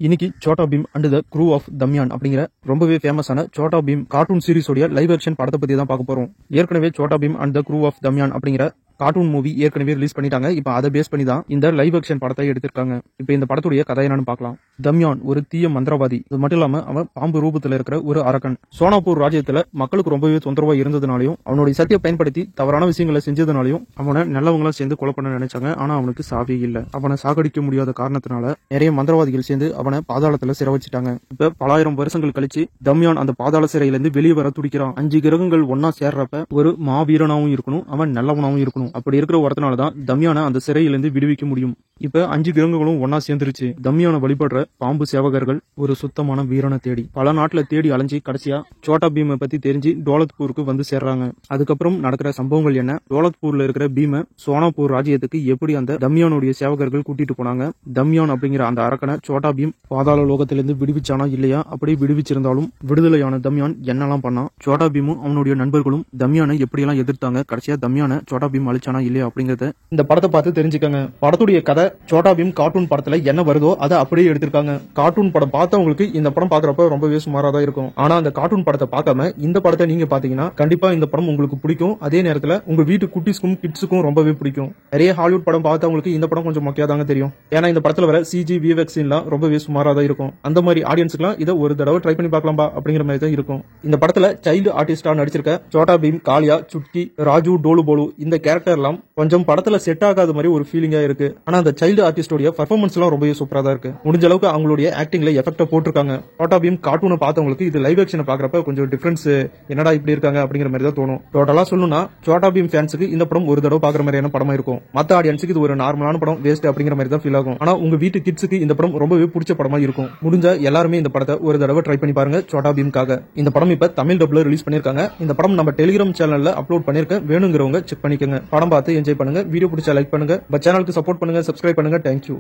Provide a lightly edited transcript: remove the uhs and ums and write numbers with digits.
இன்னைக்கு Chhota Bheem and the crew of Damyaan அப்படிங்கிற ரொம்பவே ஃபேமஸான சோட்டா பீம் கார்ட்டூன் சீரிஸோட லைவ் ஆக்ஷன் படத்தை பத்தி தான் பார்க்க போறோம். ஏற்கனவே Chhota Bheem and the crew of Damyaan அப்படிங்கிற கார்ட்டூன் மூவி ஏற்கனவே ரிலீஸ் பண்ணிட்டாங்க. இப்போ அதை பேஸ் பண்ணி தான் இந்த லைவ் ஆக்ஷன் படத்தை எடுத்திருக்காங்க. இப்போ இந்த படத்துடைய கதை என்னன்னு பார்க்கலாம். தம்யான் ஒரு தீய மந்திரவாதி. அது மட்டும் இல்லாம அவன் பாம்பு ரூபத்துல இருக்கிற ஒரு அரக்கன். சோனாப்பூர் ராஜ்யத்துல மக்களுக்கு ரொம்பவே தொந்தரவா இருந்ததுனாலையும் அவனுடைய சக்தியை பயன்படுத்தி தவறான விஷயங்களை செஞ்சதுனாலையும் அவனை நல்லவங்களும் சேர்ந்து கொலை பண்ண நினைச்சாங்க. ஆனா அவனுக்கு சாவே இல்ல. அவனை சாகடிக்க முடியாத காரணத்தினால நிறைய மந்திரவாதிகள் சேர்ந்து அவனை பாதாளத்துல சிறை வச்சுட்டாங்க. இப்ப பலாயிரம் வருஷங்கள் கழிச்சு தம்யான் அந்த பாதாள சிறையிலிருந்து வெளியே வர துடிக்கிறான். 5 கிரகங்கள் ஒன்னா சேர்றப்ப ஒரு மாவீரனாவும் இருக்கணும், அவன் நல்லவனாவும் இருக்கணும். அப்படி இருக்கிற ஒருத்தனாலதான் தம்யானை அந்த சிறையிலிருந்து விடுவிக்க முடியும். இப்ப 5 கிரகங்களும் ஒன்னா சேர்ந்துருச்சு. தம்யானை வழிபடுற பாம்பு சேவகர்கள் ஒரு சுத்தமான வீரனை தேடி பல நாட்டுல தேடி அலைஞ்சி கடைசியா சோட்டா பீமை பத்தி தெரிஞ்சு டோலத்பூருக்கு வந்து சேர்றாங்க. அதுக்கப்புறம் நடக்கிற சம்பவங்கள் என்ன, டோலத்பூர்ல இருக்கிற பீமை சோனாப்பூர் ராஜ்யத்துக்கு எப்படி அந்த தம்யானுடைய சேவகர்கள் கூட்டிட்டு போனாங்க, தம்யான் அப்படிங்கிற அந்த அரக்கனை சோட்டா பீம் பாதாள லோகத்திலிருந்து விடுவிச்சானா இல்லையா, அப்படி விடுவிச்சிருந்தாலும் விடுதலையான தம்யான் என்னெல்லாம் பண்ணா, சோட்டா பீமும் அவனுடைய நண்பர்களும் தம்யானை எப்படியெல்லாம் எதிர்த்தாங்க, கடைசியா தம்யானை சோட்டா பீம் அழிச்சானா இல்லையா அப்படிங்கறத இந்த படத்தை பார்த்து தெரிஞ்சுக்கங்க. படத்துடைய கதை சோட்டா பீம் கார்ட்டூன் படத்துல என்ன வருதோ அதை அப்படியே எடுத்திருக்காங்க. கார்ட்டூன் படம் பார்த்தவங்களுக்கு இந்த படம் பாக்குறப்ப ரொம்பவே சுமாரா தான் இருக்கும். ஆனா அந்த கார்ட்டூன் படத்தை பார்க்காம இந்த படத்தை நீங்க பாத்தீங்கன்னா கண்டிப்பா இந்த படம் உங்களுக்கு பிடிக்கும். அதே நேரத்துல உங்க வீட்டு குட்டீஸ்க்கும் கிட்ஸுக்கும் ரொம்பவே பிடிக்கும். நிறைய ஹாலிவுட் படம் பார்த்தவங்களுக்கு இந்த படம் கொஞ்சம் மொக்கையாதாங்க தெரியும். ஏன்னா இந்த படத்துல வர சிஜி விஎஃப்எக்ஸ் எல்லாம் ரொம்பவே சுமாரா தான் இருக்கும். அந்த மாதிரி ஆடியன்ஸ்க்குலாம் இதை ஒரு தடவை ட்ரை பண்ணி பார்க்கலாம்பா அப்படிங்கிற மாதிரி தான் இருக்கும். இந்த படத்துல சைல்டு ஆர்டிஸ்டா நடிச்சிருக்க சோட்டா பீம், காளியா, சுட்கி, ராஜு, டோலு போலு இந்த கேரக்டர் எல்லாம் கொஞ்சம் படத்துல செட் ஆகாத மாதிரி ஒரு ஃபீலிங்கா இருக்கு. ஆனா அந்த சைல்டு ஆர்டிஸ்டோட பெர்ஃபார்மன்ஸ் எல்லாம் ரொம்பவே சூப்பரா தான் இருக்கு. முடிஞ்ச அளவுக்கு அவங்களுடைய ஆக்டிங்ல எஃபெக்ட் போட்டிருக்காங்க. சோட்டா பீம் கார்ட்டூனை பார்த்தவங்களுக்கு இது லைவ் ஆக்ஷனை பாக்குறப்ப கொஞ்சம் டிஃபரன்ஸ் என்னடா இப்படி இருக்காங்க அப்படிங்கிற மாதிரி தான் தோணும். டோட்டலா சொல்லணும்னா சோட்டா பீம் ஃபேன்ஸுக்கு இந்த படம் ஒரு தடவை பாக்குற மாதிரியான படமா இருக்கும். மத்த ஆடியன்ஸுக்கு இது ஒரு நார்மலான படம், வேஸ்ட் அப்படிங்கிற மாதிரி தான் ஃபீல் ஆகும். ஆனா உங்க வீட்டு கிட்ஸுக்கு இந்த படம் ரொம்பவே பிடிச்ச படமா இருக்கும். முடிஞ்ச எல்லாருமே இந்த படத்தை ஒரு தடவை ட்ரை பண்ணி பாருங்க சோட்டா பீம்காக. இந்த படம் இப்ப தமிழ் டப்ல ரிலீஸ் பண்ணிருக்காங்க. இந்த படம் நம்ம டெலிகிராம் சேனல்ல அப்லோட் பண்ணிருக்கேன். வேணுங்கிறவங்க செக் பண்ணிக்கோங்க. படம் பார்த்து என்ஜாய் பண்ணுங்க. வீடியோ பிடிச்சா லைக் பண்ணுங்க. சேனலுக்கு சப்போர்ட் பண்ணுங்க, சப்ஸ்கிரைப் பண்ணுங்க. தேங்க்யூ.